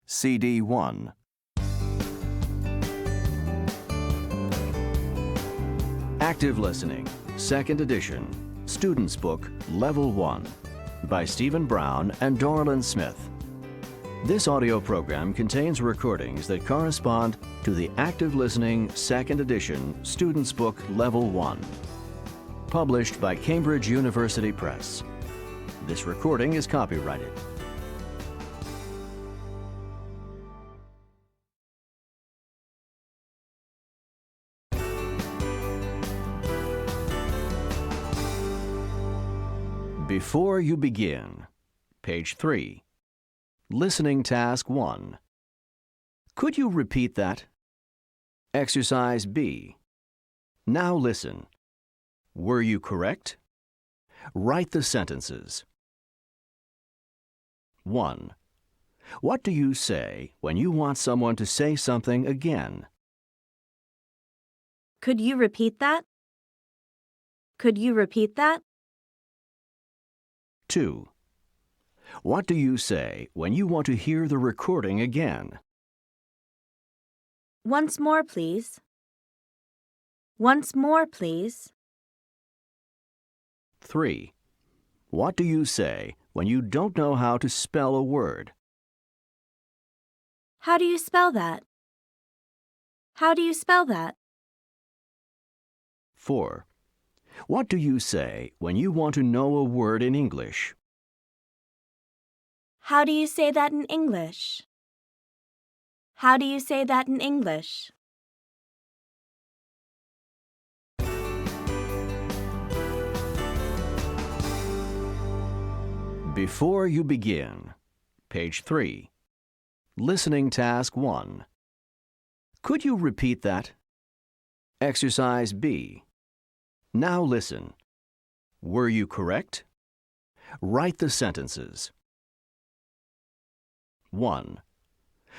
CD 1. Active Listening, 2nd edition, Student's Book, Level 1, by Stephen Brown and Doralyn Smith. This audio program contains recordings that correspond to the Active Listening, 2nd edition, Student's Book, Level 1, published by Cambridge University Press. This recording is copyrighted. Before you begin, page 3. Listening Task 1. Could you repeat that? Exercise B. Now listen. Were you correct? Write the sentences. 1. What do you say when you want someone to say something again? Could you repeat that? Could you repeat that? 2. What do you say when you want to hear the recording again? Once more, please. Once more, please. 3. What do you say when you don't know how to spell a word? How do you spell that? How do you spell that? 4. What do you say when you want to know a word in English? How do you say that in English? How do you say that in English? Before you begin, page 3. Listening Task 1. Could you repeat that? Exercise B. Now listen. Were you correct? Write the sentences. 1.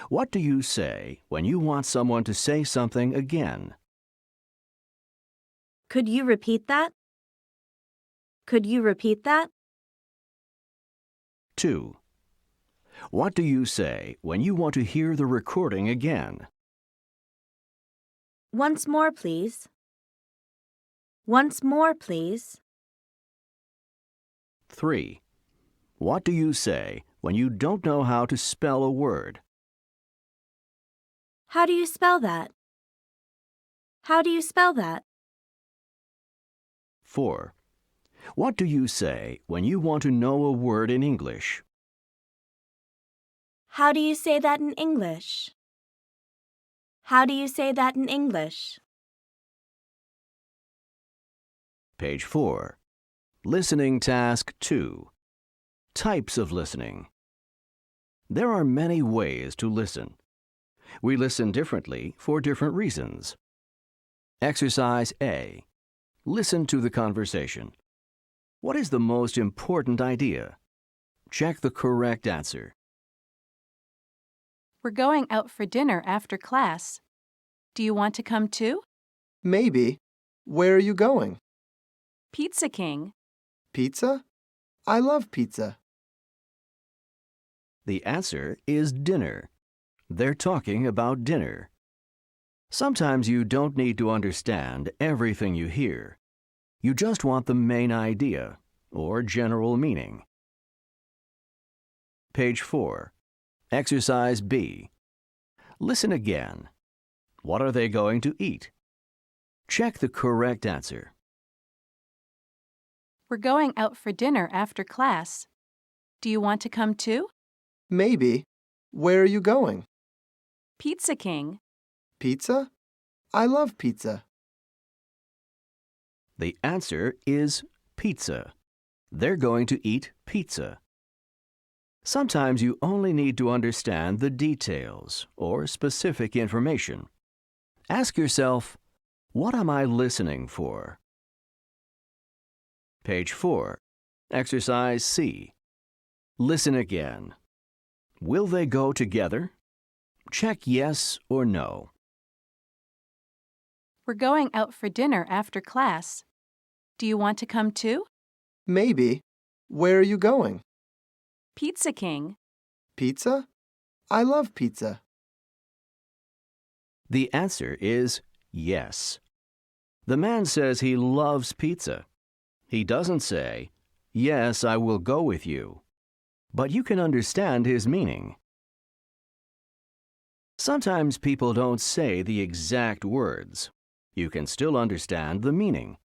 What do you say when you want someone to say something again? Could you repeat that? Could you repeat that? 2. What do you say when you want to hear the recording again? Once more, please. Once more, please. 3. What do you say when you don't know how to spell a word? How do you spell that? How do you spell that? 4. What do you say when you want to know a word in English? How do you say that in English? How do you say that in English? Page 4. Listening Task 2. Types of listening. There are many ways to listen. We listen differently for different reasons. Exercise A. Listen to the conversation. What is the most important idea? Check the correct answer. We're going out for dinner after class. Do you want to come too? Maybe. Where are you going? Pizza King. Pizza? I love pizza. The answer is dinner. They're talking about dinner. Sometimes you don't need to understand everything you hear. You just want the main idea, or general meaning. Page 4. Exercise B. Listen again. What are they going to eat? Check the correct answer. We're going out for dinner after class. Do you want to come too? Maybe. Where are you going? Pizza King. Pizza? I love pizza. The answer is pizza. They're going to eat pizza. Sometimes you only need to understand the details or specific information. Ask yourself, what am I listening for? Page 4. Exercise C. Listen again. Will they go together? Check yes or no. We're going out for dinner after class. Do you want to come too? Maybe. Where are you going? Pizza King. Pizza? I love pizza. The answer is yes. The man says he loves pizza. He doesn't say, "Yes, I will go with you." But you can understand his meaning. Sometimes people don't say the exact words. You can still understand the meaning.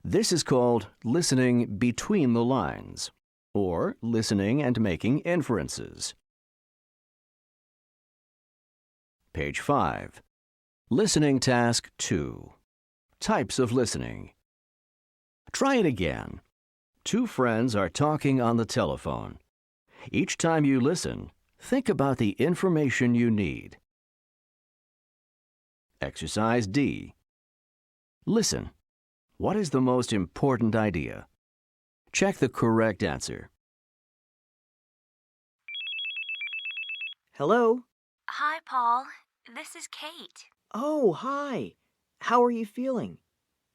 This is called listening between the lines, or listening and making inferences. Page 5. Listening Task 2. Types of listening. Try it again. Two friends are talking on the telephone. Each time you listen, think about the information you need. Exercise D. Listen. What is the most important idea? Check the correct answer. Hello? Hi, Paul. This is Kate. Oh, hi. How are you feeling?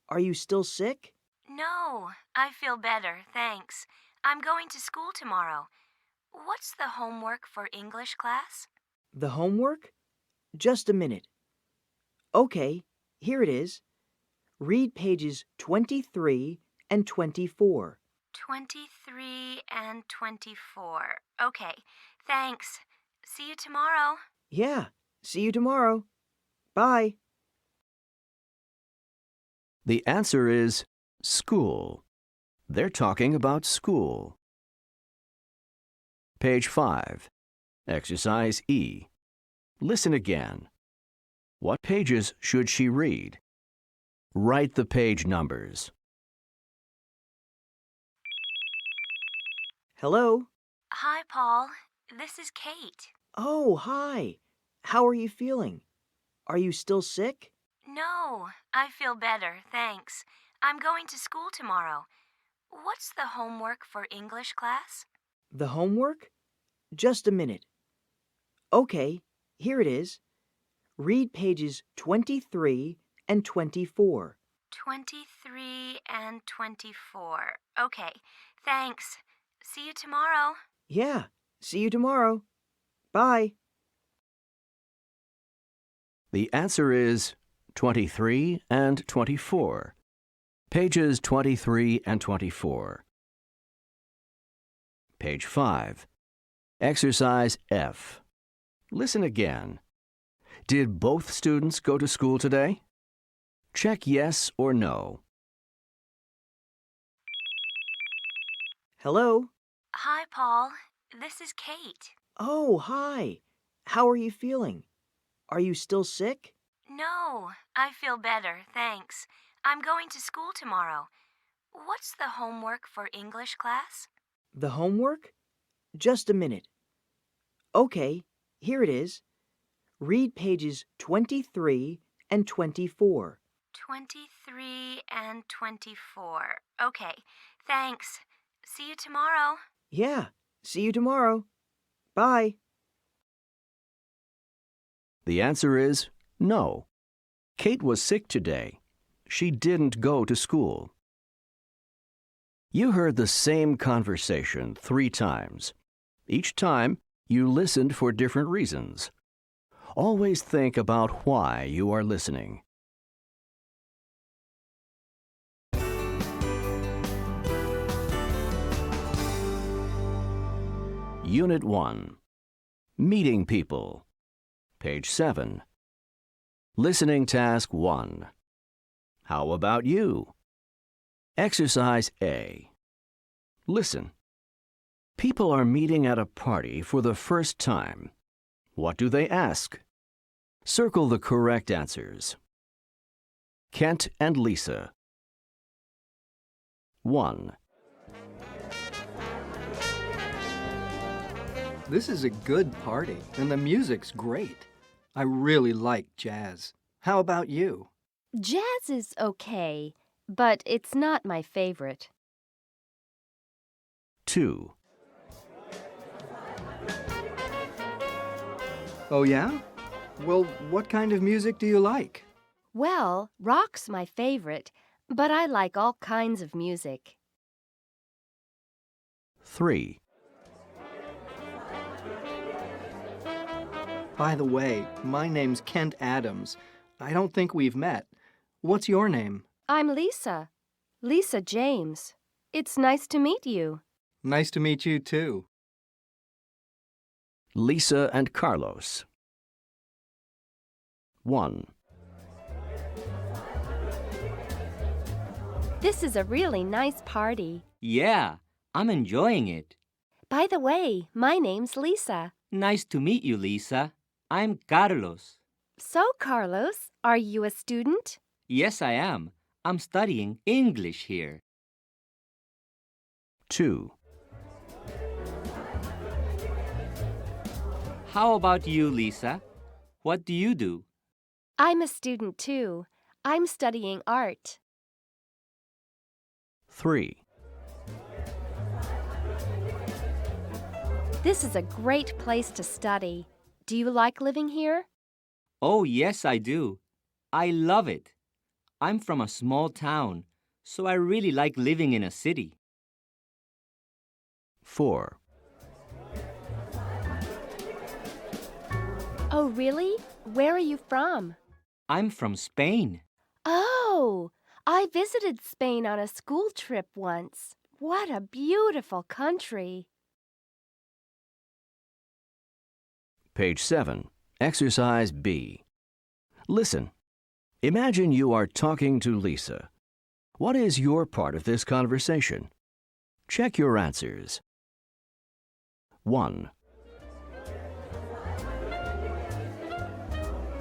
Are you still sick? No, I feel better, thanks. I'm going to school tomorrow. What's the homework for English class? The homework? Just a minute. Okay, here it is. Read pages 23 and 24. 23 and 24. Okay, thanks. See you tomorrow. Yeah, see you tomorrow. Bye. The answer is school. They're talking about school. Page 5. Exercise E. Listen again. What pages should she read? Write the page numbers. Hello? Hi, Paul. This is Kate. Oh, hi. How are you feeling? Are you still sick? No, I feel better, thanks. I'm going to school tomorrow. What's the homework for English class? The homework? Just a minute. Okay, here it is. Read pages 23 and 24. 23 and 24. Okay, thanks. See you tomorrow. Yeah, see you tomorrow. Bye. The answer is 23 and 24. Pages 23 and 24. Page 5. Exercise F. Listen again. Did both students go to school today? Check yes or no. Hello? Hi, Paul. This is Kate. Oh, hi. How are you feeling? Are you still sick? No, I feel better, thanks. I'm going to school tomorrow. What's the homework for English class? The homework? Just a minute. Okay, here it is. Read pages 23 and 24. 23 and 24. Okay, thanks. See you tomorrow. Yeah, see you tomorrow. Bye. The answer is no. Kate was sick today. She didn't go to school. You heard the same conversation 3 times. Each time, you listened for different reasons. Always think about why you are listening. Unit 1. Meeting people. Page 7. Listening Task 1. How about you? Exercise A. Listen. People are meeting at a party for the first time. What do they ask? Circle the correct answers. Kent and Lisa. 1. This is a good party, and the music's great. I really like jazz. How about you? Jazz is okay, but it's not my favorite. 2. Oh, yeah? Well, what kind of music do you like? Well, rock's my favorite, but I like all kinds of music. 3. By the way, my name's Kent Adams. I don't think we've met. What's your name? I'm Lisa. Lisa James. It's nice to meet you. Nice to meet you, too. Lisa and Carlos. 1. This is a really nice party. Yeah, I'm enjoying it. By the way, my name's Lisa. Nice to meet you, Lisa. I'm Carlos. So, Carlos, are you a student? Yes, I am. I'm studying English here. 2. How about you, Lisa? What do you do? I'm a student too. I'm studying art. 3. This is a great place to study. Do you like living here? Oh, yes, I do. I love it. I'm from a small town, so I really like living in a city. 4. Oh, really? Where are you from? I'm from Spain. Oh, I visited Spain on a school trip once. What a beautiful country. Page 7. Exercise B. Listen. Imagine you are talking to Lisa. What is your part of this conversation? Check your answers. 1.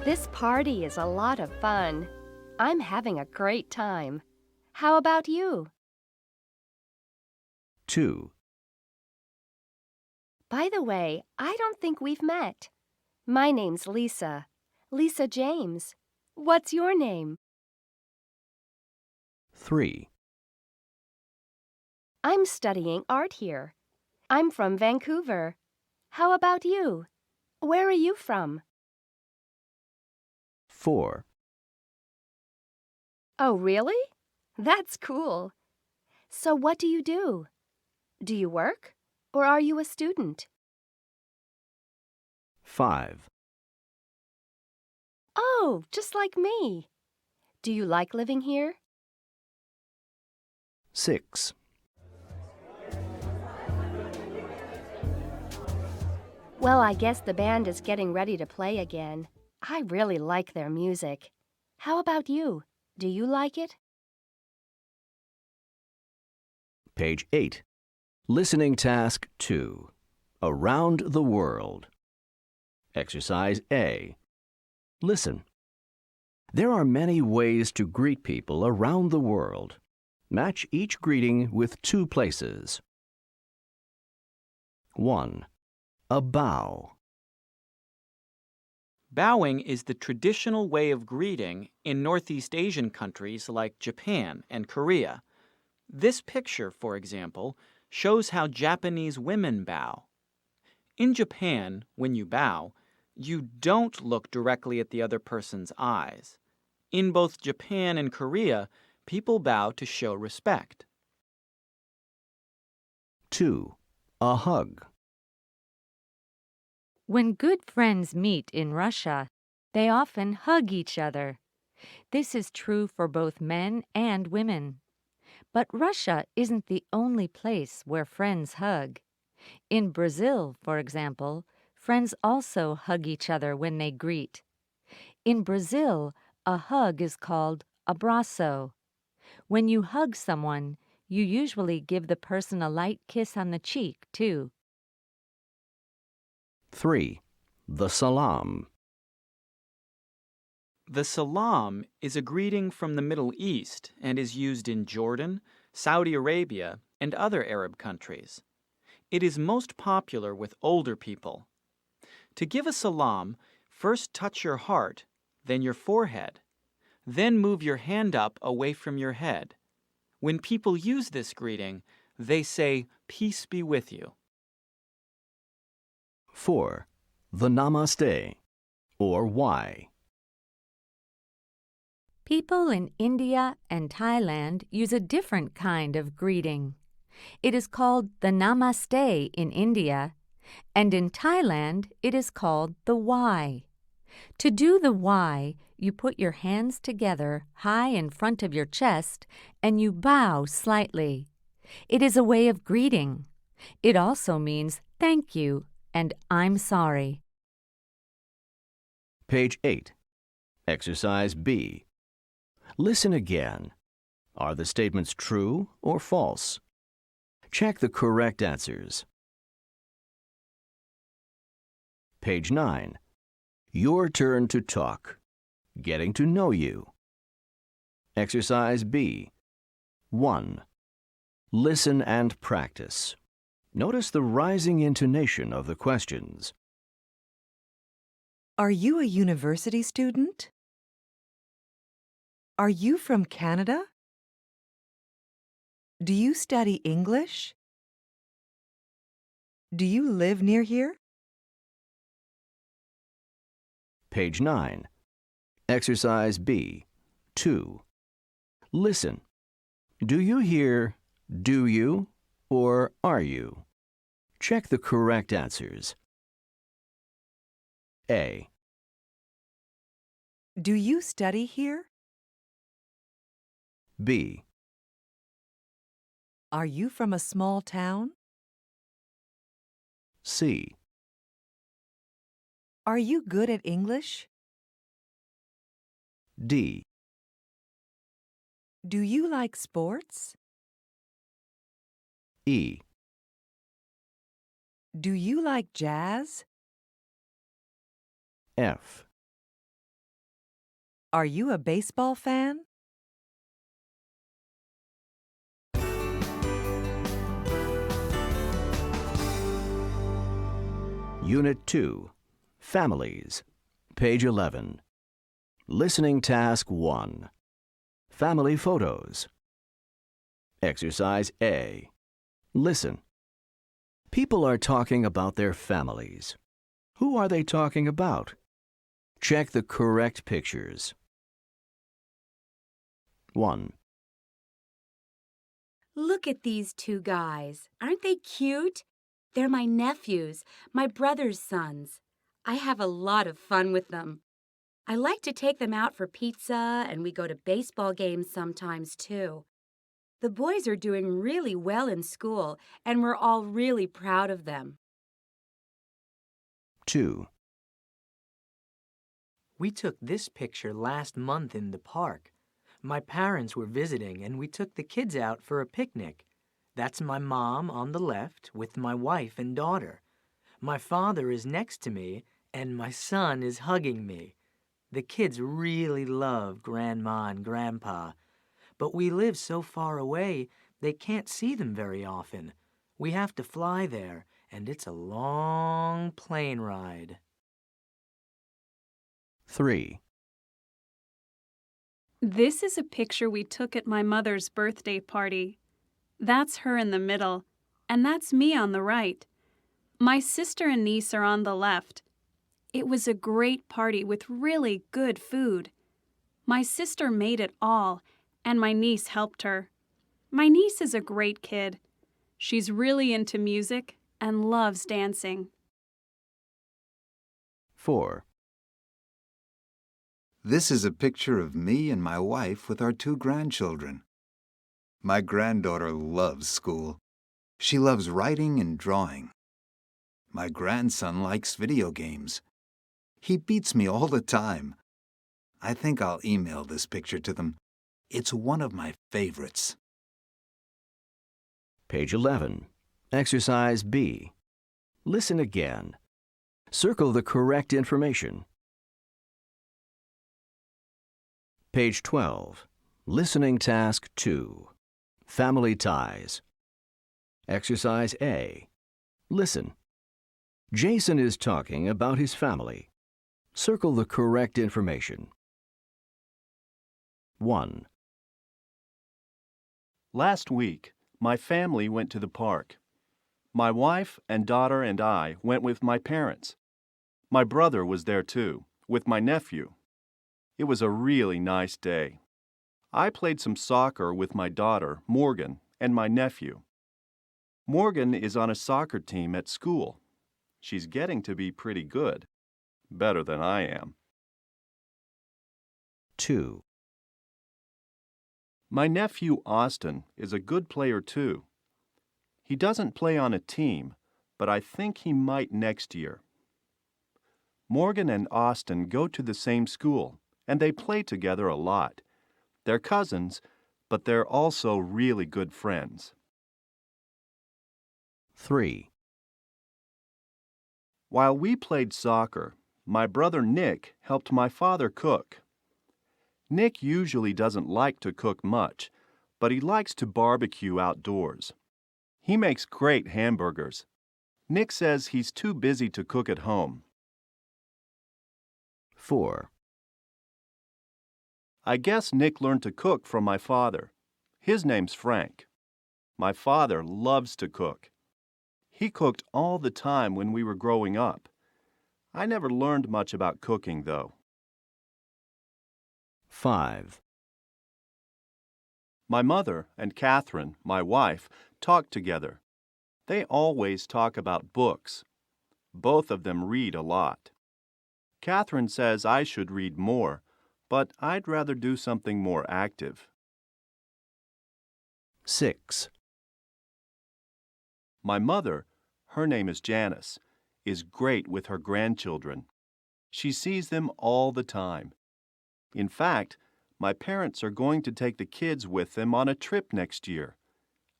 This party is a lot of fun. I'm having a great time. How about you? 2. By the way, I don't think we've met. My name's Lisa. Lisa James. What's your name? 3. I'm studying art here. I'm from Vancouver. How about you? Where are you from? 4. Oh, really? That's cool. So what do you do? Do you work? Or are you a student? 5. Oh, just like me. Do you like living here? 6. Well, I guess the band is getting ready to play again. I really like their music. How about you? Do you like it? Page 8. Listening Task 2. Around the World. Exercise A. Listen. There are many ways to greet people around the world. Match each greeting with 2 places. 1. A bow. Bowing is the traditional way of greeting in Northeast Asian countries like Japan and Korea. This picture, for example, shows how Japanese women bow. In Japan, when you bow, you don't look directly at the other person's eyes. In both Japan and Korea, people bow to show respect. 2. A hug. When good friends meet in Russia, they often hug each other. This is true for both men and women. But Russia isn't the only place where friends hug. In Brazil, for example, friends also hug each other when they greet. In Brazil, a hug is called abraço. When you hug someone, you usually give the person a light kiss on the cheek, too. 3. The salam. The salam is a greeting from the Middle East and is used in Jordan, Saudi Arabia, and other Arab countries. It is most popular with older people. To give a salam, first touch your heart, then your forehead. Then move your hand up away from your head. When people use this greeting, they say, "Peace be with you." 4. The namaste, or why. People in India and Thailand use a different kind of greeting. It is called the namaste in India and in Thailand it is called the Y. To do the Y, you put your hands together high in front of your chest and you bow slightly. It is a way of greeting. It also means thank you and I'm sorry. Page 8. Exercise B. Listen again. Are the statements true or false? Check the correct answers. Page 9. Your turn to talk. Getting to know you. Exercise B. 1. Listen and practice. Notice the rising intonation of the questions. Are you a university student? Are you from Canada? Do you study English? Do you live near here? Page 9. Exercise B. 2. Listen. Do you hear do you or are you? Check the correct answers. A. Do you study here? B. Are you from a small town? C. Are you good at English? D. Do you like sports? E. Do you like jazz? F. Are you a baseball fan? Unit 2. Families. Page 11. Listening Task 1. Family Photos. Exercise A. Listen. People are talking about their families. Who are they talking about? Check the correct pictures. 1. Look at these two guys. Aren't they cute? They're my nephews, my brother's sons. I have a lot of fun with them. I like to take them out for pizza, and we go to baseball games sometimes, too. The boys are doing really well in school, and we're all really proud of them. 2. We took this picture last month in the park. My parents were visiting and we took the kids out for a picnic. That's my mom on the left with my wife and daughter. My father is next to me and my son is hugging me. The kids really love Grandma and Grandpa, but we live so far away they can't see them very often. We have to fly there and it's a long plane ride. 3. This is a picture we took at my mother's birthday party. That's her in the middle, and that's me on the right. My sister and niece are on the left. It was a great party with really good food. My sister made it all, and my niece helped her. My niece is a great kid. She's really into music and loves dancing. 4. This is a picture of me and my wife with our 2 grandchildren. My granddaughter loves school. She loves writing and drawing. My grandson likes video games. He beats me all the time. I think I'll email this picture to them. It's one of my favorites. Page 11. Exercise B. Listen again. Circle the correct information. Page 12. Listening Task 2. Family Ties. Exercise A. Listen. Jason is talking about his family. Circle the correct information. 1. Last week, my family went to the park. My wife and daughter and I went with my parents. My brother was there too, with my nephew. It was a really nice day. I played some soccer with my daughter, Morgan, and my nephew. Morgan is on a soccer team at school. She's getting to be pretty good. Better than I am. 2. My nephew Austin is a good player too. He doesn't play on a team, but I think he might next year. Morgan and Austin go to the same school, and they play together a lot. They're cousins, but they're also really good friends. 3. While we played soccer, my brother Nick helped my father cook. Nick usually doesn't like to cook much, but he likes to barbecue outdoors. He makes great hamburgers. Nick says he's too busy to cook at home. 4. I guess Nick learned to cook from my father. His name's Frank. My father loves to cook. He cooked all the time when we were growing up. I never learned much about cooking, though. 5. My mother and Catherine, my wife, talk together. They always talk about books. Both of them read a lot. Catherine says I should read more, but I'd rather do something more active. 6. My mother, her name is Janice, is great with her grandchildren. She sees them all the time. In fact, my parents are going to take the kids with them on a trip next year.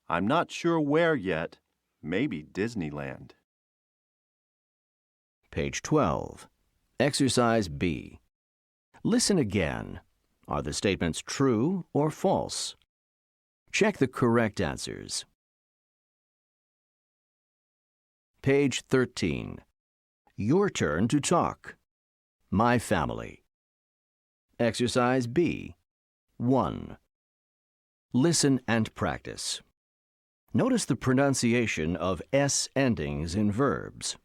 I'm not sure where yet. Maybe Disneyland. Page 12. Exercise B. Listen again. Are the statements true or false? Check the correct answers. Page 13. Your turn to talk. My family. Exercise B. 1. Listen and practice. Notice the pronunciation of S endings in verbs.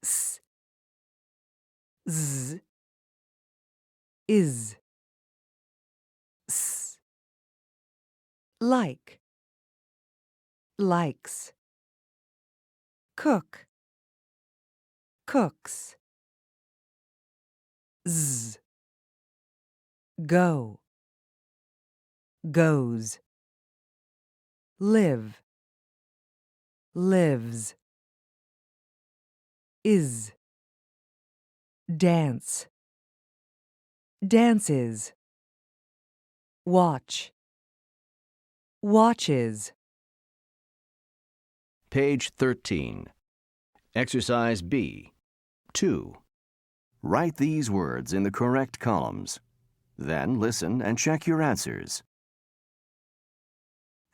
S, z, is, s, like, likes, cook, cooks, z, go, goes, live, lives, is, dance, dances, watch, watches. Page 13. Exercise B. 2. Write these words in the correct columns. Then listen and check your answers.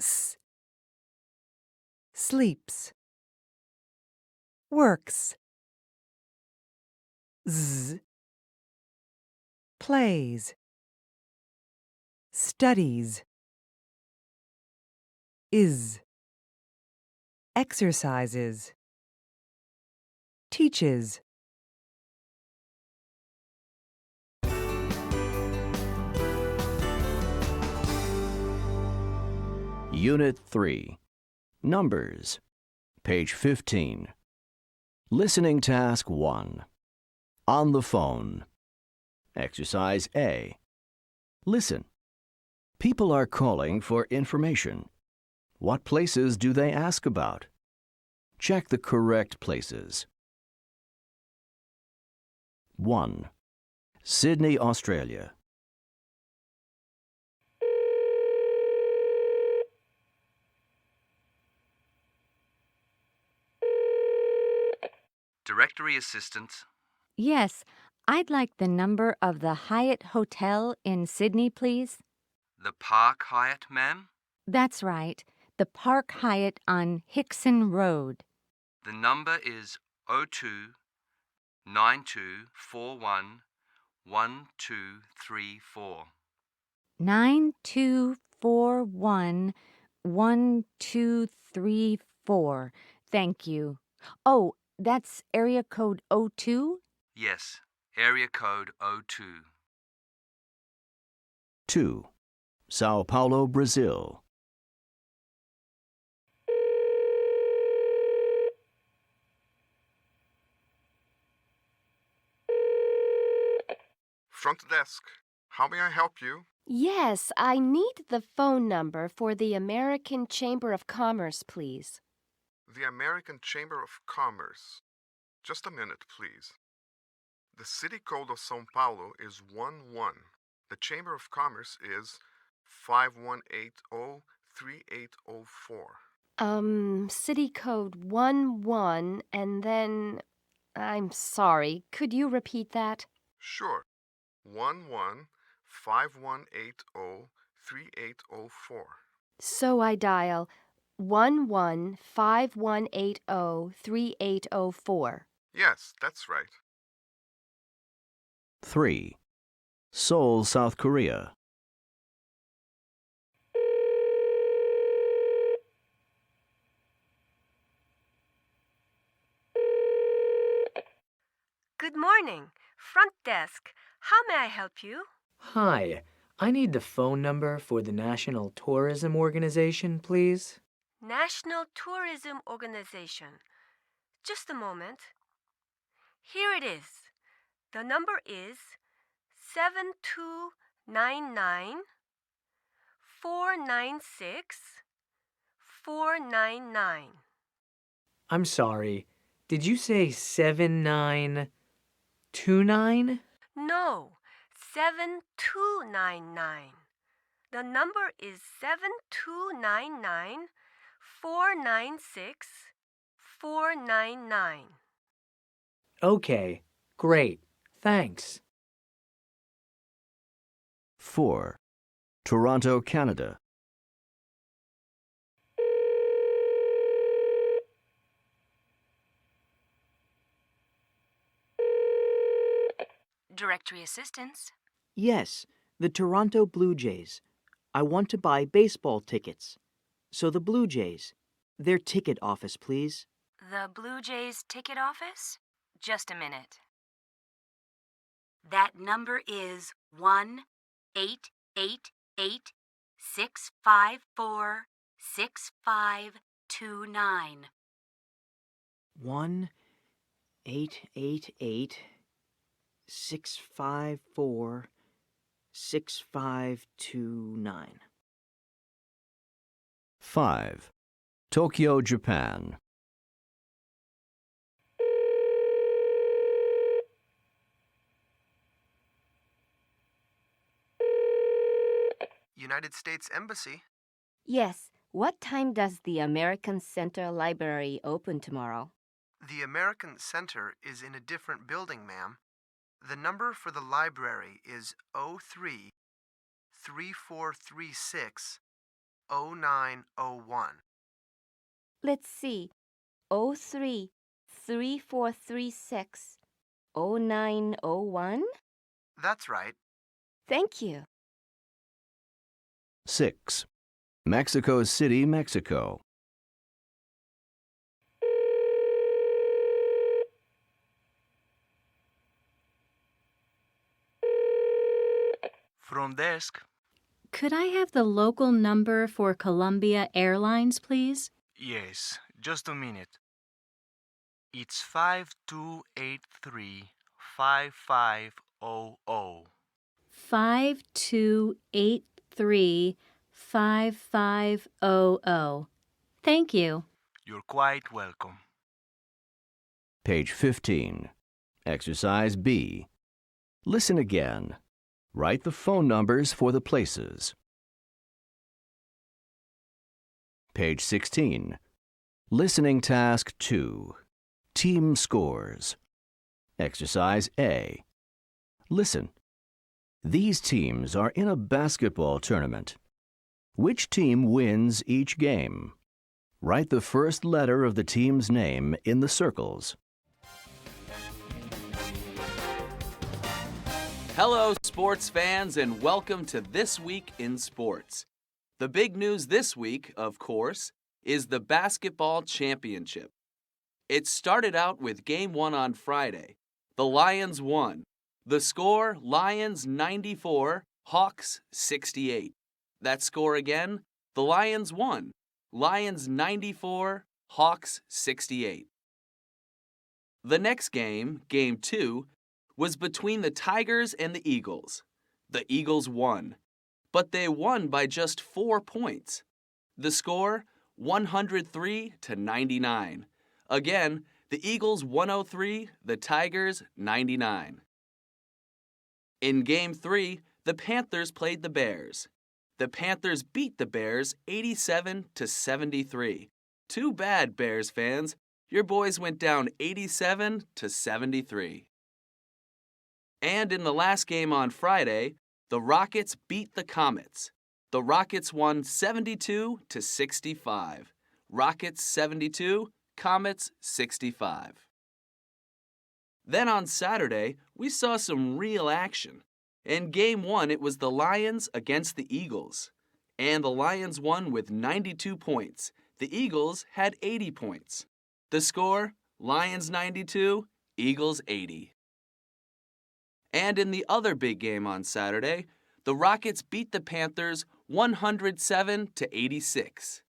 S, sleeps, works, z, plays, studies, is, exercises, teaches. Unit 3. Numbers. Page 15. Listening task 1. On the phone. Exercise A. Listen. People are calling for information. What places do they ask about? Check the correct places. 1. Sydney, Australia. Directory assistant. Yes, I'd like the number of the Hyatt Hotel in Sydney, please. The Park Hyatt, ma'am? That's right, the Park Hyatt on Hickson Road. The number is 02 9241 1234. 9241 1234. Thank you. Oh, that's area code 02? Yes, area code 02. 2. Sao Paulo, Brazil. Front desk. How may I help you? Yes, I need the phone number for the American Chamber of Commerce, please. The American Chamber of Commerce. Just a minute, please. The city code of São Paulo is 11. The Chamber of Commerce is 5180-3804. City code 11, and then... I'm sorry, could you repeat that? Sure. 11-5180-3804. So I dial 11-5180-3804. Yes, that's right. 3. Seoul, South Korea. Good morning. Front desk. How may I help you? Hi, I need the phone number for the National Tourism Organization, please. National Tourism Organization. Just a moment. Here it is. The number is 7299-496-499. I'm sorry, did you say 7929? No, 7299. The number is 7299-496-499. Okay, great, thanks. 4. Toronto, Canada. Directory assistance. Yes, the Toronto Blue Jays. I want to buy baseball tickets. So the Blue Jays. Their ticket office, please. The Blue Jays ticket office? Just a minute. That number is 1-888-654-6529. 1-888-654-6529. 5. Tokyo, Japan. United States Embassy. Yes. What time does the American Center Library open tomorrow? The American Center is in a different building, ma'am. The number for the library is 03-3436-0901. Let's see. 03-3436-0901? That's right. Thank you. 6. Mexico City, Mexico. Front desk. Could I have the local number for Columbia Airlines, please? Yes, just a minute. It's 5283-5500. 5283-5500. Thank you. You're quite welcome. Page 15. Exercise B. Listen again. Write the phone numbers for the places. Page 16. Listening Task 2. Team Scores. Exercise A. Listen. These teams are in a basketball tournament. Which team wins each game? Write the first letter of the team's name in the circles. Hello, sports fans, and welcome to This Week in Sports. The big news this week, of course, is the basketball championship. It started out with Game 1 on Friday. The Lions won. The score, Lions 94, Hawks 68. That score again, the Lions won. Lions 94, Hawks 68. The next game, Game 2, was between the Tigers and the Eagles. The Eagles won, but they won by just 4 points. The score, 103-99. Again, the Eagles 103, the Tigers 99. In Game 3, the Panthers played the Bears. The Panthers beat the Bears 87-73. Too bad, Bears fans. Your boys went down 87-73. And in the last game on Friday, the Rockets beat the Comets. The Rockets won 72-65. Rockets 72, Comets 65. Then on Saturday, we saw some real action. In Game 1, it was the Lions against the Eagles. And the Lions won with 92 points. The Eagles had 80 points. The score, Lions 92, Eagles 80. And in the other big game on Saturday, the Rockets beat the Panthers 107-86.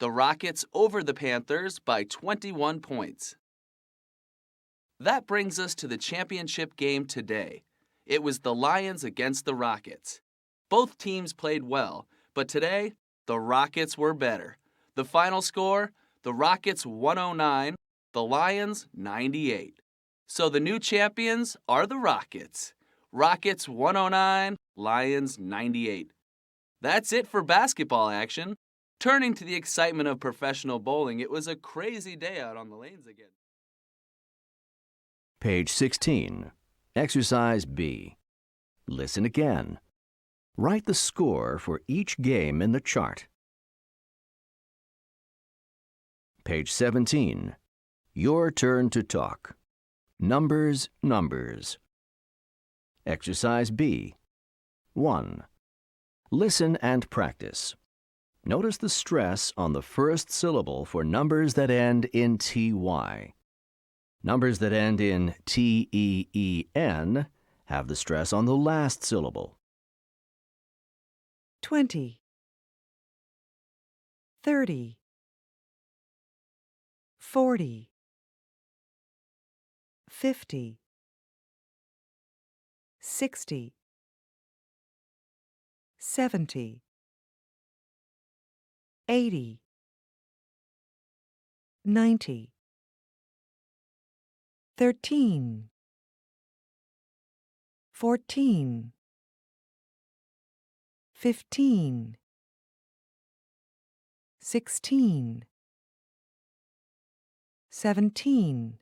The Rockets over the Panthers by 21 points. That brings us to the championship game today. It was the Lions against the Rockets. Both teams played well, but today, the Rockets were better. The final score, the Rockets 109, the Lions 98. So the new champions are the Rockets. Rockets 109, Lions 98. That's it for basketball action. Turning to the excitement of professional bowling, it was a crazy day out on the lanes again. Page 16. Exercise B. Listen again. Write the score for each game in the chart. Page 17. Your turn to talk. Numbers, numbers. Exercise B. 1. Listen and practice. Notice the stress on the first syllable for numbers that end in TY. Numbers that end in TEEN have the stress on the last syllable. 20, 30, 40, 50, 60, 70, 80, 90, 13, 14, 15, 16, 17,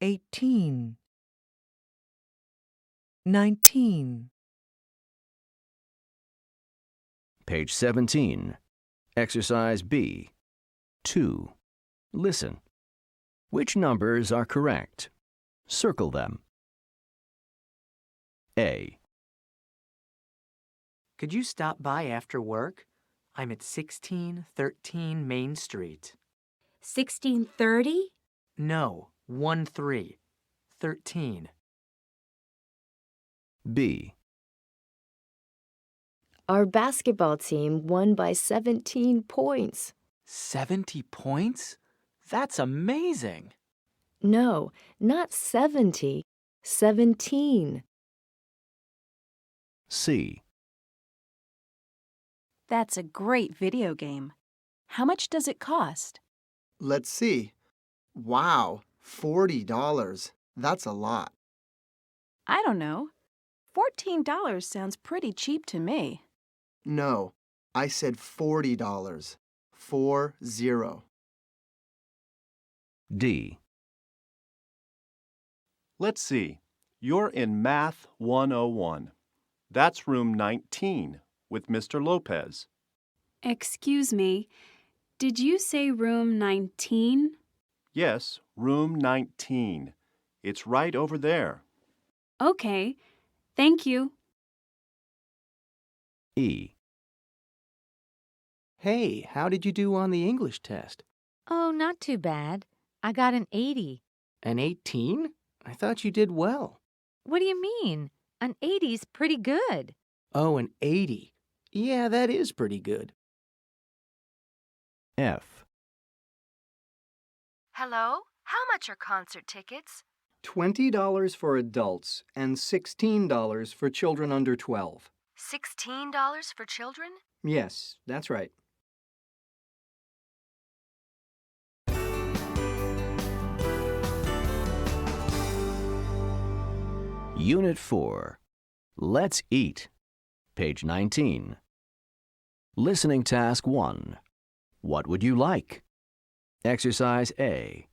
18, 19. Page 17. Exercise B. 2. Listen. Which numbers are correct? Circle them. A. Could you stop by after work? I'm at 1613 Main Street. 1630? No, 13. 13. B. Our basketball team won by 17 points. 70 points? That's amazing. No, not 70. 17. C. That's a great video game. How much does it cost? Let's see. Wow, $40. That's a lot. I don't know. $14 sounds pretty cheap to me. No, I said $40. 40. D. Let's see. You're in Math 101. That's room 19 with Mr. Lopez. Excuse me, did you say room 19? Yes, room 19. It's right over there. Okay, thank you. E. Hey, how did you do on the English test? Oh, not too bad. I got an 80. An 18? I thought you did well. What do you mean? An 80's pretty good. Oh, an 80. Yeah, that is pretty good. F. Hello? How much are concert tickets? $20 for adults and $16 for children under 12. $16 for children? Yes, that's right. Unit 4. Let's eat. Page 19. Listening task 1. What would you like? Exercise A.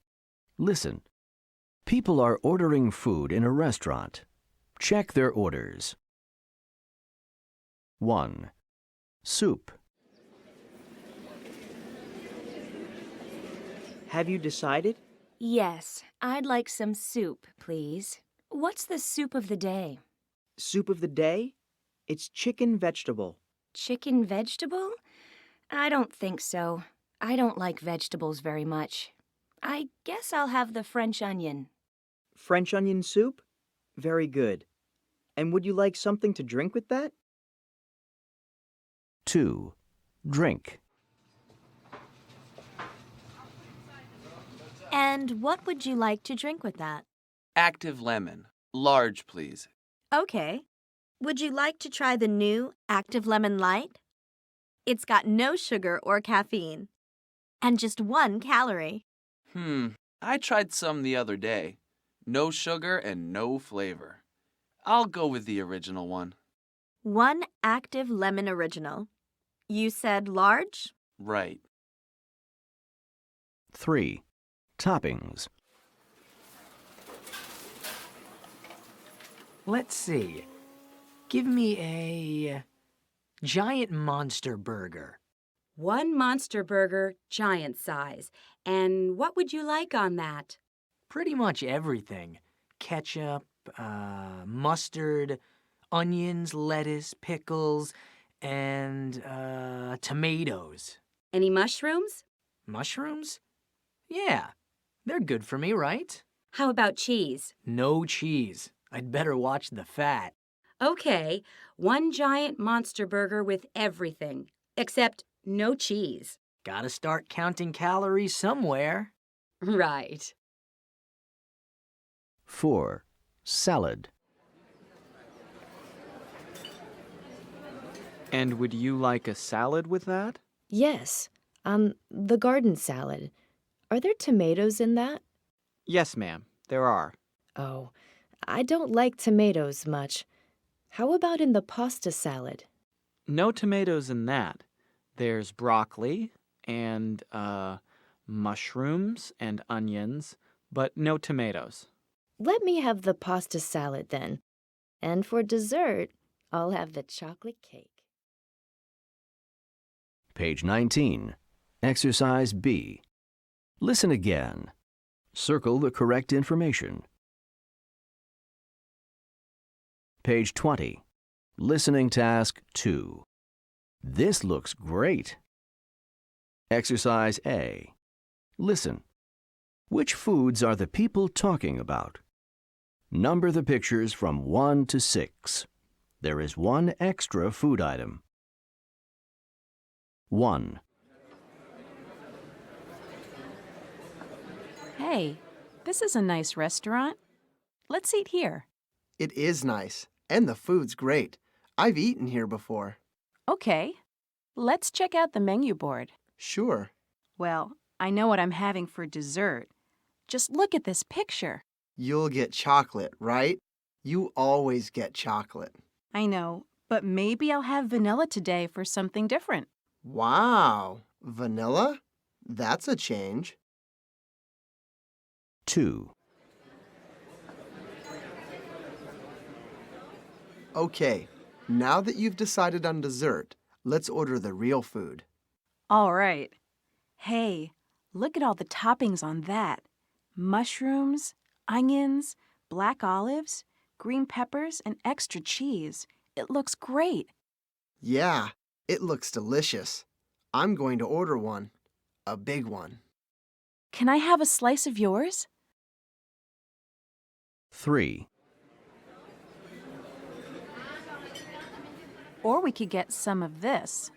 Listen. People are ordering food in a restaurant. Check their orders. 1. Soup. Have you decided? Yes, I'd like some soup, please. What's the soup of the day? Soup of the day? It's chicken vegetable. Chicken vegetable? I don't think so. I don't like vegetables very much. I guess I'll have the French onion. French onion soup? Very good. And would you like something to drink with that? 2. Drink. And what would you like to drink with that? Active lemon. Large, please. Okay. Would you like to try the new Active Lemon Light? It's got no sugar or caffeine. And just 1 calorie. I tried some the other day. No sugar and no flavor. I'll go with the original one. 1 Active Lemon Original. You said large? Right. 3. Toppings. Let's see. Give me a giant monster burger. 1 monster burger, giant size. And what would you like on that? Pretty much everything. Ketchup, mustard, onions, lettuce, pickles, and tomatoes. Any mushrooms? Mushrooms? Yeah, they're good for me, right? How about cheese? No cheese. I'd better watch the fat. Okay, 1 giant monster burger with everything, except no cheese. Gotta start counting calories somewhere. Right. 4. Salad. And would you like a salad with that? Yes. The garden salad. Are there tomatoes in that? Yes, ma'am, there are. Oh, I don't like tomatoes much. How about in the pasta salad? No tomatoes in that. There's broccoli and mushrooms and onions, but no tomatoes. Let me have the pasta salad then. And for dessert, I'll have the chocolate cake. Page 19. Exercise B. Listen again. Circle the correct information. Page 20. Listening task 2. This looks great. Exercise A. Listen. Which foods are the people talking about? Number the pictures from 1 to 6. There is 1 extra food item. 1. Hey, this is a nice restaurant. Let's eat here. It is nice, and the food's great. I've eaten here before. Okay. Let's check out the menu board. Sure. Well, I know what I'm having for dessert. Just look at this picture. You'll get chocolate, right? You always get chocolate. I know, but maybe I'll have vanilla today for something different. Wow. Vanilla? That's a change. 2. Okay, now that you've decided on dessert, let's order the real food. All right. Hey, look at all the toppings on that. Mushrooms, onions, black olives, green peppers, and extra cheese. It looks great. Yeah, it looks delicious. I'm going to order one. A big one. Can I have a slice of yours? 3. Or we could get some of this.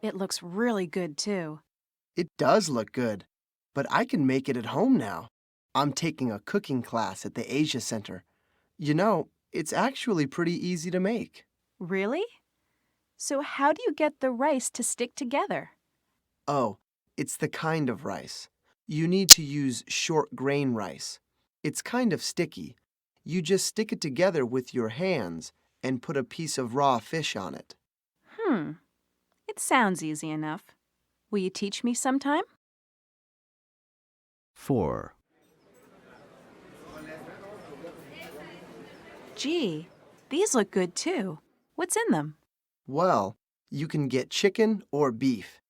It looks really good, too. It does look good, but I can make it at home now. I'm taking a cooking class at the Asia Center. You know, it's actually pretty easy to make. Really? So, how do you get the rice to stick together? Oh, it's the kind of rice. You need to use short grain rice. It's kind of sticky. You just stick it together with your hands and put a piece of raw fish on it. It sounds easy enough. Will you teach me sometime? 4. Gee, these look good too. What's in them? Well, you can get chicken or beef,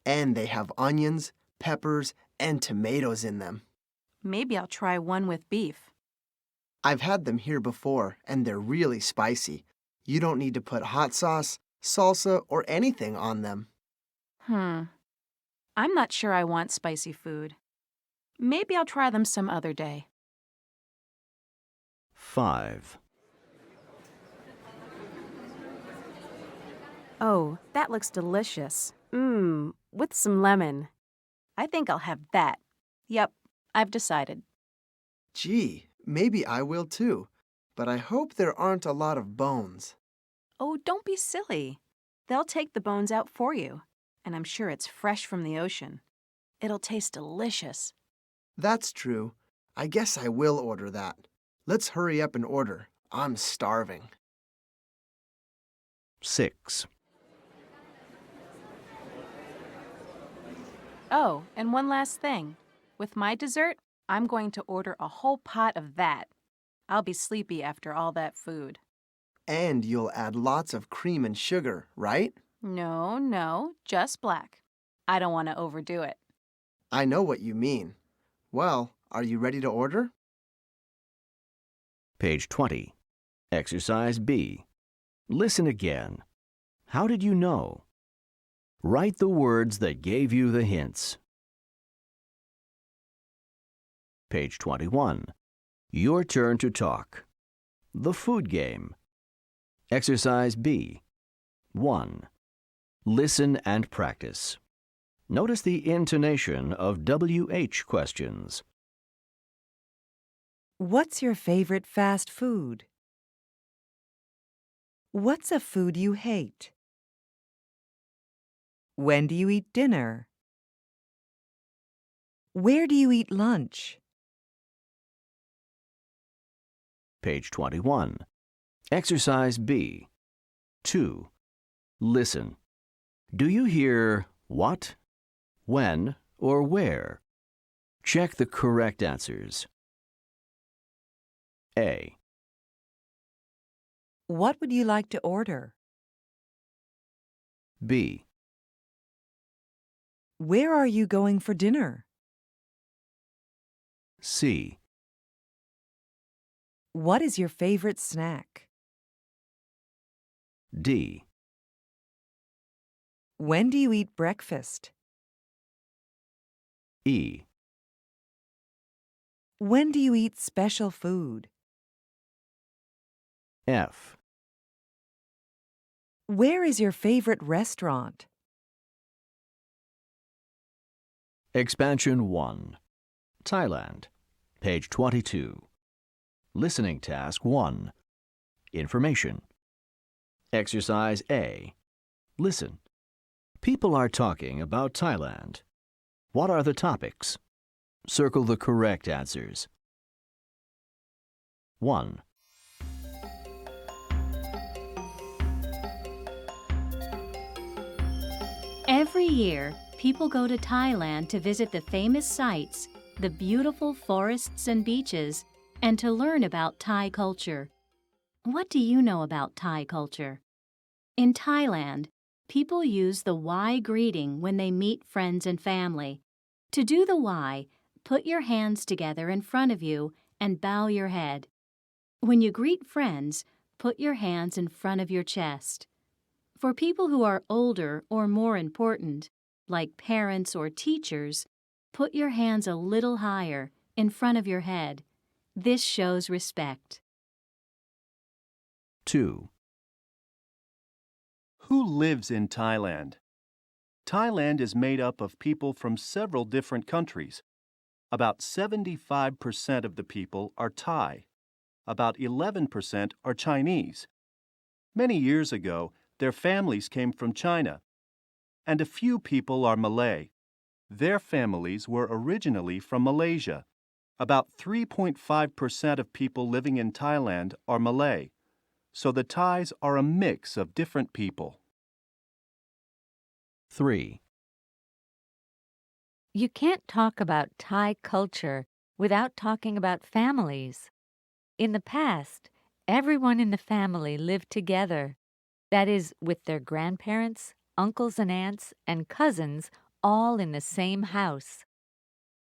and they have onions, peppers, and tomatoes in them. Maybe I'll try one with beef. I've had them here before, and they're really spicy. You don't need to put hot sauce, salsa, or anything on them. I'm not sure I want spicy food. Maybe I'll try them some other day. 5. Oh, that looks delicious. With some lemon. I think I'll have that. Yep, I've decided. Gee, maybe I will too, but I hope there aren't a lot of bones. Oh, don't be silly. They'll take the bones out for you, and I'm sure it's fresh from the ocean. It'll taste delicious. That's true. I guess I will order that. Let's hurry up and order. I'm starving. 6. Oh, and one last thing. With my dessert, I'm going to order a whole pot of that. I'll be sleepy after all that food. And you'll add lots of cream and sugar, right? No, just black. I don't want to overdo it. I know what you mean. Well, are you ready to order? Page 20. Exercise B. Listen again. How did you know? Write the words that gave you the hints. Page 21. Your turn to talk. The food game. Exercise B. 1. Listen and practice. Notice the intonation of WH questions. What's your favorite fast food? What's a food you hate? When do you eat dinner? Where do you eat lunch? Page 21. Exercise B. 2. Listen. Do you hear what, when, or where? Check the correct answers. A. What would you like to order? B. Where are you going for dinner? C. What is your favorite snack? D. When do you eat breakfast? E. When do you eat special food? F. Where is your favorite restaurant? Expansion 1. Thailand. Page 22. Listening Task 1. Information. Exercise A. Listen. People are talking about Thailand. What are the topics? Circle the correct answers. 1. Every year, people go to Thailand to visit the famous sites, the beautiful forests and beaches, and to learn about Thai culture. What do you know about Thai culture? In Thailand, people use the Y greeting when they meet friends and family. To do the Y, put your hands together in front of you and bow your head. When you greet friends, put your hands in front of your chest. For people who are older or more important, like parents or teachers, put your hands a little higher, in front of your head. This shows respect. 2. Who lives in Thailand? Thailand is made up of people from several different countries. About 75% of the people are Thai. About 11% are Chinese. Many years ago, their families came from China. And a few people are Malay. Their families were originally from Malaysia. About 3.5% of people living in Thailand are Malay. So the Thais are a mix of different people. 3. You can't talk about Thai culture without talking about families. In the past, everyone in the family lived together. That is, with their grandparents, uncles and aunts, and cousins all in the same house.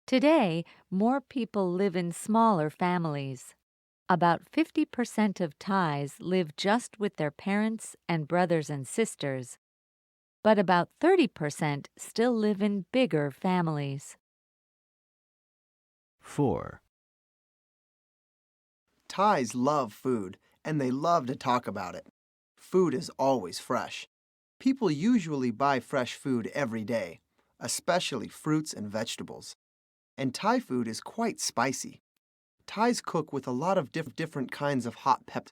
Today, more people live in smaller families. About 50% of Thais live just with their parents and brothers and sisters, but about 30% still live in bigger families. 4. Thais love food, and they love to talk about it. Food is always fresh. People usually buy fresh food every day, especially fruits and vegetables. And Thai food is quite spicy. Thais cook with a lot of different kinds of hot pepper.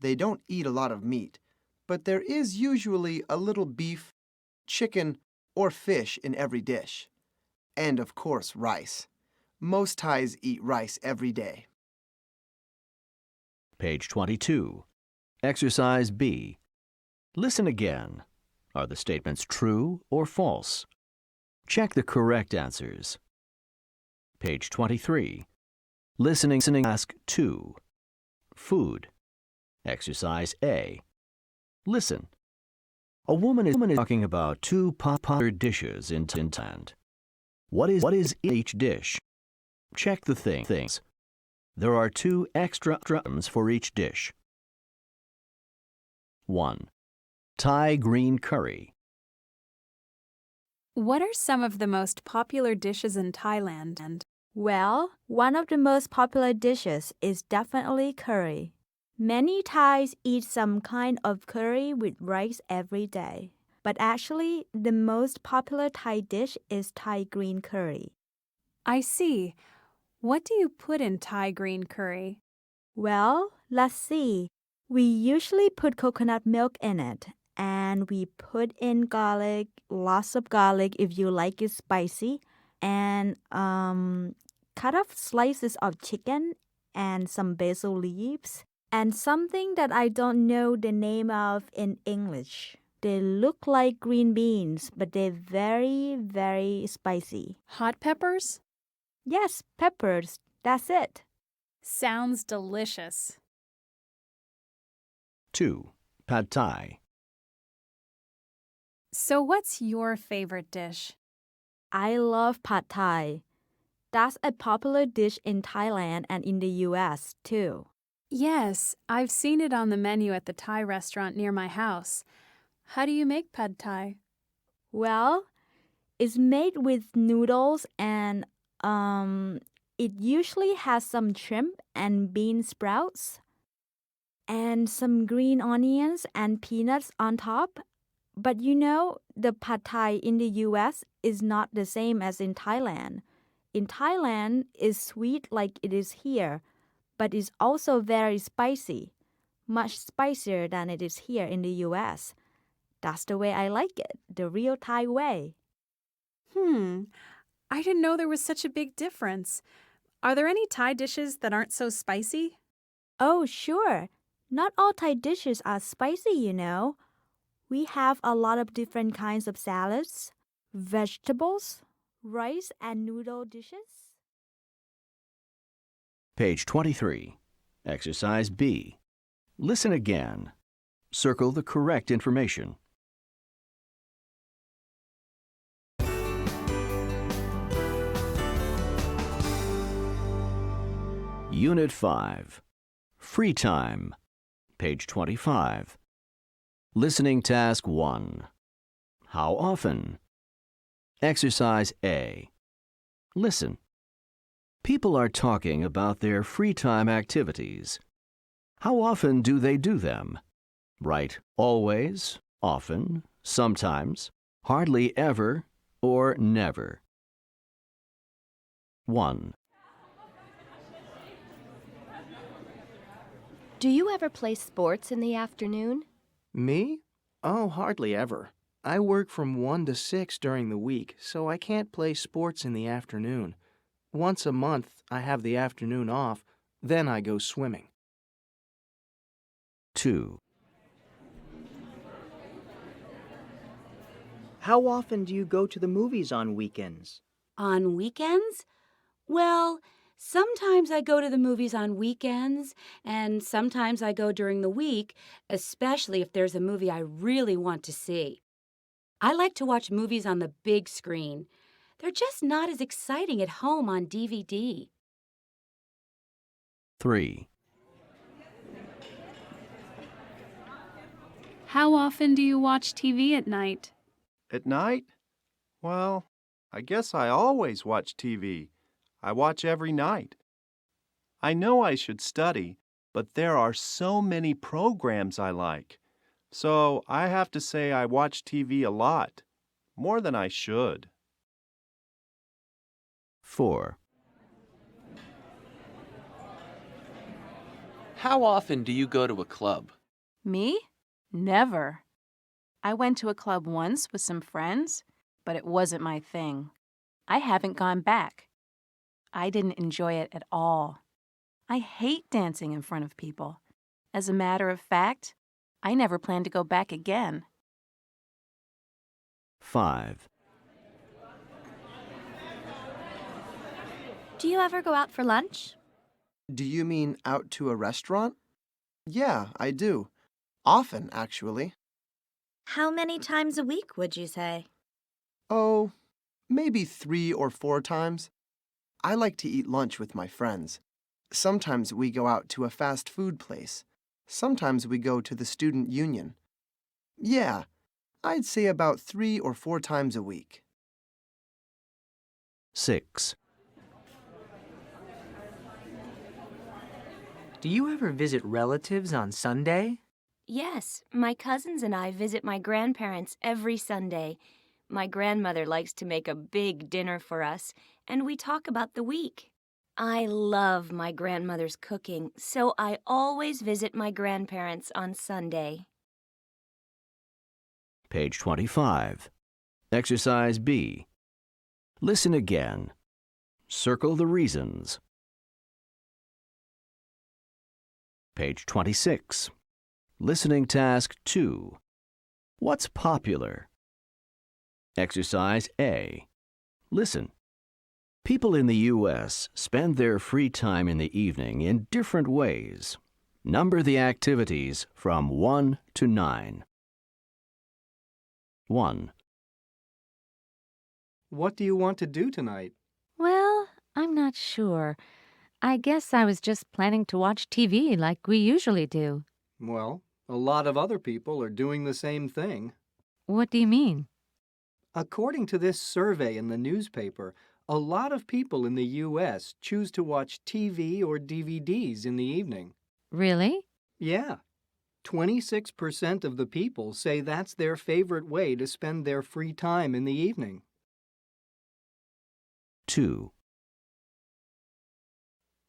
They don't eat a lot of meat, but there is usually a little beef, chicken, or fish in every dish. And of course, rice. Most Thais eat rice every day. Page 22. Exercise B. Listen again. Are the statements true or false? Check the correct answers. Page 23. Listening. Task 2. Food. Exercise A. Listen. A woman is talking about two popular dishes in Thailand. What is each dish? Check the things. There are 2 extra items for each dish. 1. Thai green curry. What are some of the most popular dishes in Thailand? Well, one of the most popular dishes is definitely curry. Many Thais eat some kind of curry with rice every day. But actually, the most popular Thai dish is Thai green curry. I see. What do you put in Thai green curry? Well, let's see. We usually put coconut milk in it, and we put in garlic, lots of garlic if you like it spicy, and cut off slices of chicken and some basil leaves, and something that I don't know the name of in English. They look like green beans, but they're very, very spicy. Hot peppers? Yes, peppers. That's it. Sounds delicious. 2. Pad Thai. So what's your favorite dish? I love pad Thai. That's a popular dish in Thailand and in the US too. Yes, I've seen it on the menu at the Thai restaurant near my house. How do you make pad Thai? Well, it's made with noodles and it usually has some shrimp and bean sprouts and some green onions and peanuts on top. But you know, the pad Thai in the US is not the same as in Thailand. In Thailand, it's sweet like it is here, but it's also very spicy, much spicier than it is here in the US. That's the way I like it, the real Thai way. I didn't know there was such a big difference. Are there any Thai dishes that aren't so spicy? Oh, sure. Not all Thai dishes are spicy, you know. We have a lot of different kinds of salads, vegetables, rice and noodle dishes. Page 23. Exercise B. Listen again. Circle the correct information. Unit 5. Free time. Page 25. Listening task 1. How often? Exercise A. Listen. People are talking about their free time activities. How often do they do them? Write always, often, sometimes, hardly ever, or never. 1. Do you ever play sports in the afternoon? Me? Oh, hardly ever. I work from 1 to 6 during the week, so I can't play sports in the afternoon. Once a month, I have the afternoon off, then I go swimming. 2. How often do you go to the movies on weekends? On weekends? Well, sometimes I go to the movies on weekends, and sometimes I go during the week, especially if there's a movie I really want to see. I like to watch movies on the big screen. They're just not as exciting at home on DVD. 3. How often do you watch TV at night? At night? Well, I guess I always watch TV. I watch every night. I know I should study, but there are so many programs I like. So I have to say I watch TV a lot, more than I should. 4. How often do you go to a club? Me? Never. I went to a club once with some friends, but it wasn't my thing. I haven't gone back. I didn't enjoy it at all. I hate dancing in front of people. As a matter of fact, I never plan to go back again. 5. Do you ever go out for lunch? Do you mean out to a restaurant? Yeah, I do. Often, actually. How many times a week would you say? Oh, maybe 3 or 4 times. I like to eat lunch with my friends. Sometimes we go out to a fast food place. Sometimes we go to the student union. Yeah, I'd say about 3 or 4 times a week. 6. Do you ever visit relatives on Sunday? Yes, my cousins and I visit my grandparents every Sunday. My grandmother likes to make a big dinner for us, and we talk about the week. I love my grandmother's cooking, so I always visit my grandparents on Sunday. Page 25. Exercise B. Listen again. Circle the reasons. Page 26. Listening task 2. What's popular? Exercise A. Listen. People in the U.S. spend their free time in the evening in different ways. Number the activities from 1 to 9. 1. What do you want to do tonight? Well, I'm not sure. I guess I was just planning to watch TV like we usually do. Well, a lot of other people are doing the same thing. What do you mean? According to this survey in the newspaper, a lot of people in the U.S. choose to watch TV or DVDs in the evening. Really? Yeah. 26% of the people say that's their favorite way to spend their free time in the evening. 2.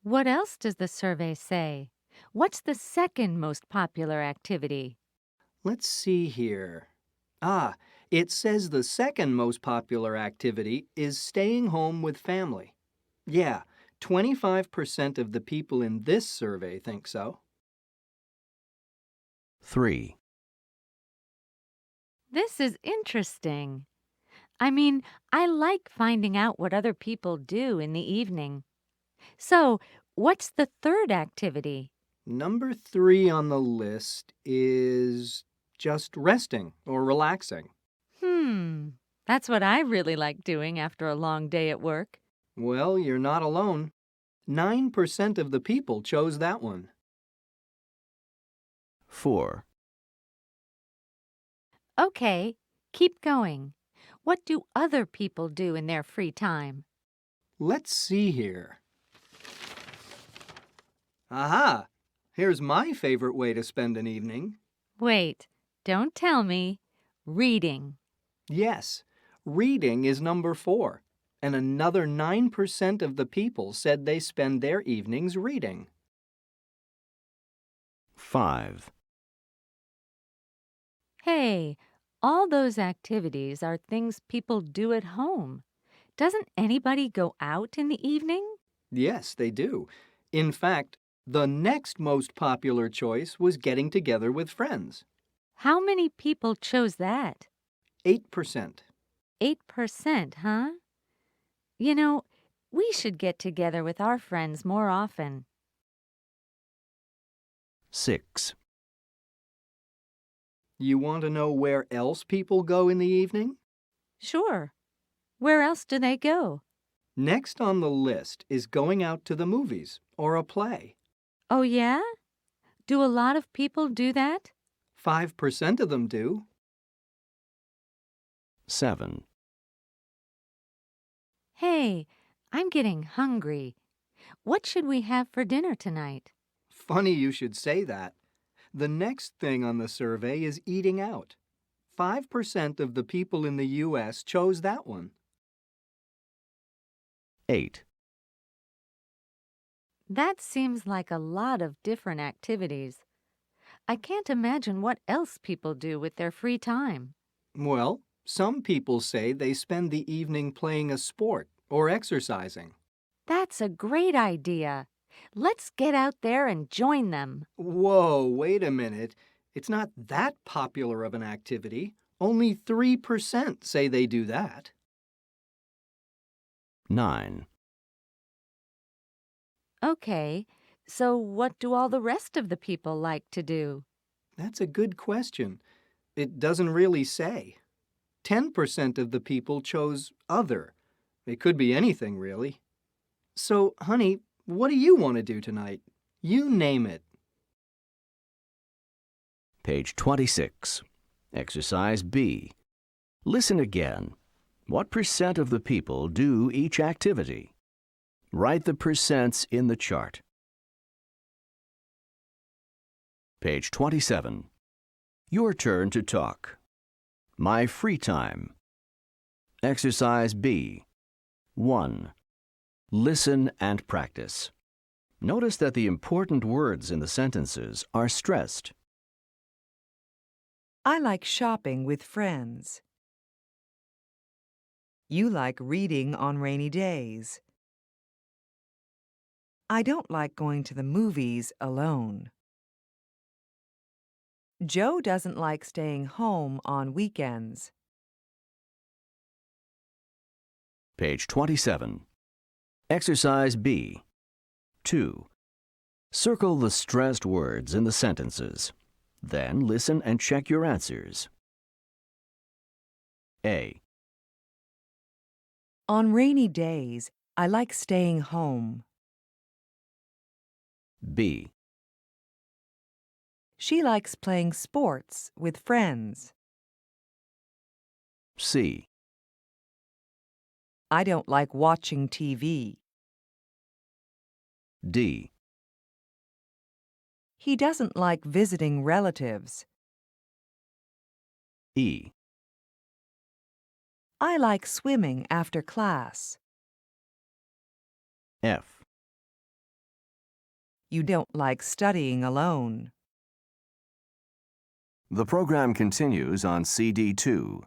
What else does the survey say? What's the second most popular activity? Let's see here. It says the second most popular activity is staying home with family. Yeah, 25% of the people in this survey think so. 3. This is interesting. I mean, I like finding out what other people do in the evening. So, what's the third activity? Number 3 on the list is just resting or relaxing. That's what I really like doing after a long day at work. Well, you're not alone. 9% of the people chose that one. 4. Okay, keep going. What do other people do in their free time? Let's see here. Aha! Here's my favorite way to spend an evening. Wait, don't tell me. Reading. Yes, reading is number 4. and another 9% of the people said they spend their evenings reading. 5. Hey, all those activities are things people do at home. Doesn't anybody go out in the evening? Yes, they do. In fact, the next most popular choice was getting together with friends. How many people chose that? 8%. 8%, huh? You know, we should get together with our friends more often. 6. You want to know where else people go in the evening? Sure. Where else do they go? Next on the list is going out to the movies or a play. Oh, yeah? Do a lot of people do that? 5% of them do. 7. Hey, I'm getting hungry. What should we have for dinner tonight? Funny you should say that. The next thing on the survey is eating out. 5% of the people in the U.S. chose that one. 8. That seems like a lot of different activities. I can't imagine what else people do with their free time. Well, some people say they spend the evening playing a sport or exercising. That's a great idea. Let's get out there and join them. Whoa, wait a minute. It's not that popular of an activity. Only 3% say they do that. 9. Okay, so what do all the rest of the people like to do? That's a good question. It doesn't really say. 10% of the people chose other. It could be anything, really. So, honey, what do you want to do tonight? You name it. Page 26. Exercise B. Listen again. What percent of the people do each activity? Write the percents in the chart. Page 27. Your turn to talk. My free time. Exercise B. 1. Listen and practice. Notice that the important words in the sentences are stressed. I like shopping with friends. You like reading on rainy days. I don't like going to the movies alone. Joe doesn't like staying home on weekends. Page 27. Exercise B. 2. Circle the stressed words in the sentences. Then listen and check your answers. A. On rainy days, I like staying home. B. She likes playing sports with friends. C. I don't like watching TV. D. He doesn't like visiting relatives. E. I like swimming after class. F. You don't like studying alone. The program continues on CD2.